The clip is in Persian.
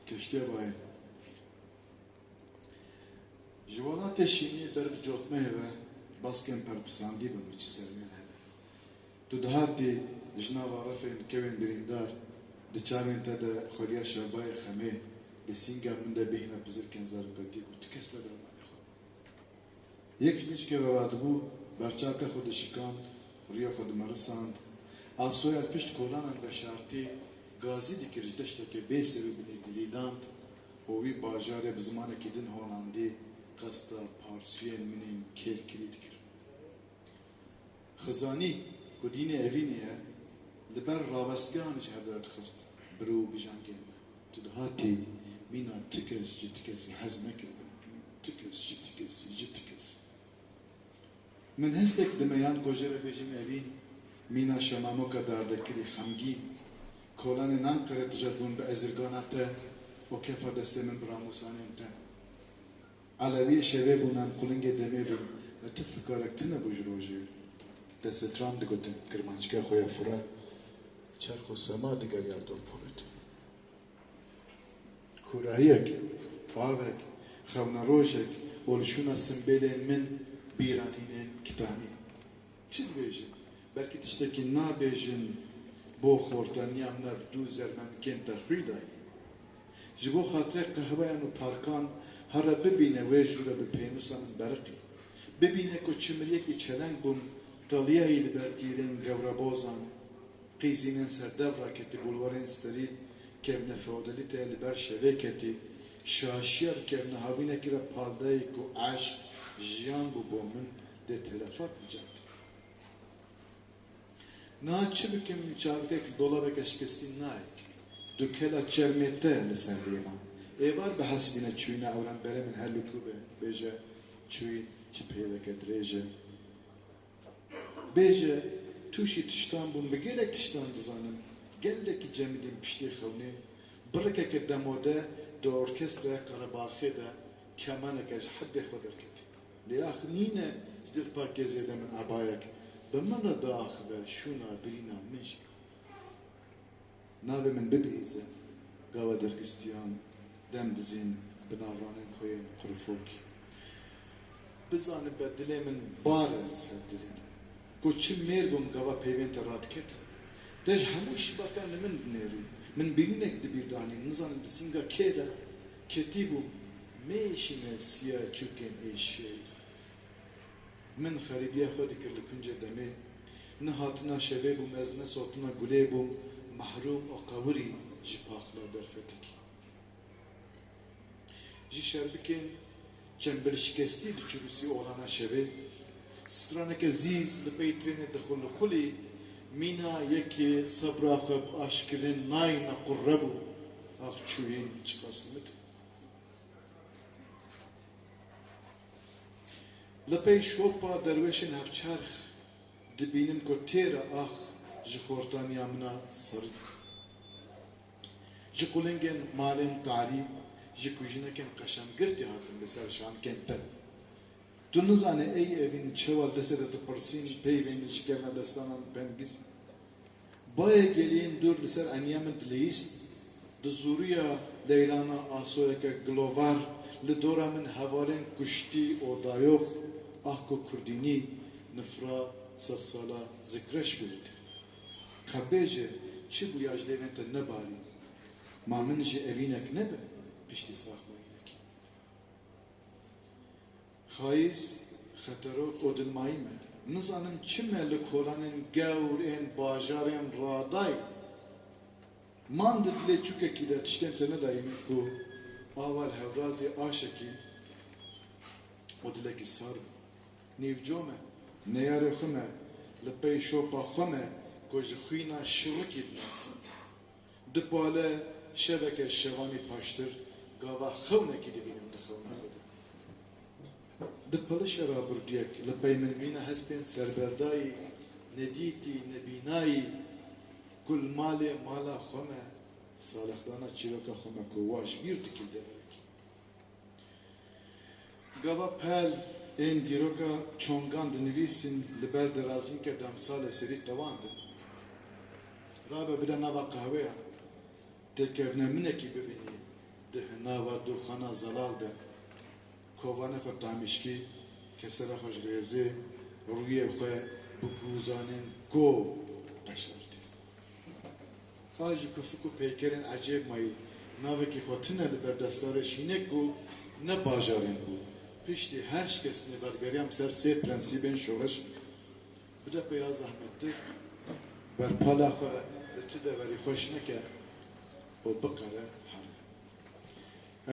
کشتی باید جوالات شینی برد جوتمه و باسکن پرپساندی بمرچی سرمین هده تو دهاتی جناب عرفین کوین بریندار دچارین تا ده خوریا شبای خمه بسینگا من ده بهنا بزرگن زارگاتی بود کس لدرمانی خود یک جنش که واد بو برچاکا خود شکاند ریا خود مرساند آسوی پشت کولانن به شرطی گازی دیکرش داشته که بی سبب دلیلاند وی باجاره بزمانه که دن هوناندی قصدا پارسیین منیم کل کلید کرد خزانی که دین اوینیه لبر رابستگانش هدرد خست برو بجانگیم تو دهاتی مینا تکس جتکس حزم کرده تکس جتکس من هستك دميان كوجر بيجم أبين مينا شمامو كدار دكري خمجي كولان نانقرة تجربون بأزرقاناته وكيف دست من براموسان انت علوية شبابنا نقولنج دميبون نتفكارك تنا بجروجي دست ترام دقوتن كرمانشكا خويا فرات چرخ و سما دقر يادون بولد كوراهيك فاوك خونا روشك ولشونا سنبيلين من بیرانین کتانی چی بیشن؟ بلکه تشتکی نبیشن با خوردنیم نبدو زرمن کن تخریدای. جبو خاطر قهوه‌ان و پارکان هر ببینه و جوره به پیموسان برقی. ببینه که چمریکی چلنگ بون تالیایی لبرتیرن گورابازان قیزینن سرداب راکتی بولوارن استری که نفعودلی تا لبر شوکتی شاشیر که نهابینه که را پالدایی که عشق جیان بو من ده تلفات جات. نه چه بکم چارگه که دلار کشکستی نای. دکلا چرمته لسندیما. ایوار به حسبینه چوینه اوران بره من هر لکوبه بیجه چوین چه پیوه کدریجه. بیجه توشی تشتان بون بگیرک تشتان دزانم. گلده که جمیدیم پشتی خونه برکه که دموده دو ارکستر قرباخی ده کمانه که حد خود کرد. لآخرين جدر باكيزي من عبايك بمرة داخل شونا برينا مش نابي من ببيزة قاوة دركستيان دم دزين بنافرانين خوين قرفوكي بزان بدلي من بارة لسدلين كو چم مير بم قاوة بيبين ترات كت داج هموش باكان من بنيري من بينك دبيرداني نظام بسينغا كيدا كتيبو ميشنا سيا چوكين ايشي من خريبيا خودي كل كنجة دمي نهاتنا شباب ومزنا صوتنا قليب محروم وقوري جباخلا درفتك جي شربكين چنبل شكستي دچوبسي اورانا شباب سترانك زيز لبيترين دخل خلي مينا يكي صبرا خب اشكرين ناينا قربو اخ چوين چقاسمت لپی شوپا درویشن هر چرخ دبینم که تیرا آخ جخورتانیا منا سرد جکولنگن مالن تاری جکوجنکن قشم گرتی هاتم بسر شان کنتر تو نزانه ای evin çeval desede tpersin peyveni jikema dastanan pengiz baya gelin dur liser aniyamın dlist duzuriya leylana asoyaka glovar lidora min havalen kuşti odayok ahko kurdini nefra sarsala zikreş bilik. Xabbeje çi bu yajlevente ne bari? Ma min ji evinek ne be? Pişti saxlayınek. Xayiz xeterok odilmayı me. Nizanın çi me li kolanın gevr en bajarên raday. Man dile çukeki de tiştente ne dayım ku aval hevrazi aşeki odileki sarı. نیوجومه نیاره خمه لپی شوپا خمه کج خوینا شرکی دنسی دپاله شبکه شوانی پاشتر گاوا خونه کی دبینم دخونه بوده دپاله شرابر دیک لپی من مینا هسپین سربردایی ندیتی نبینایی کل مالا خمه صالحدانا چیروکا خمه کو واش بیر دکل دبرک گاوا پل این دیروکا چونگان دنویسین لبر درازین که دمسال سری قواندن رابع بدا نوا قهوه تکرنه منکی ببینی دهنا و دوخانا زلال ده کوانه خود دامیشکی کسر خوش ریزه روی خو بگوزانن گو قشرد آجی کفکو پیکرین عجیب مایی ناوه که خودتنه بردستارش هینه کو نه باجارین بود پشتی هرش کس نبرگریم سر سه پرنسیبین شورش بده بیا زحمتtir بر پالا خو چه دوری خوش نکه و بقره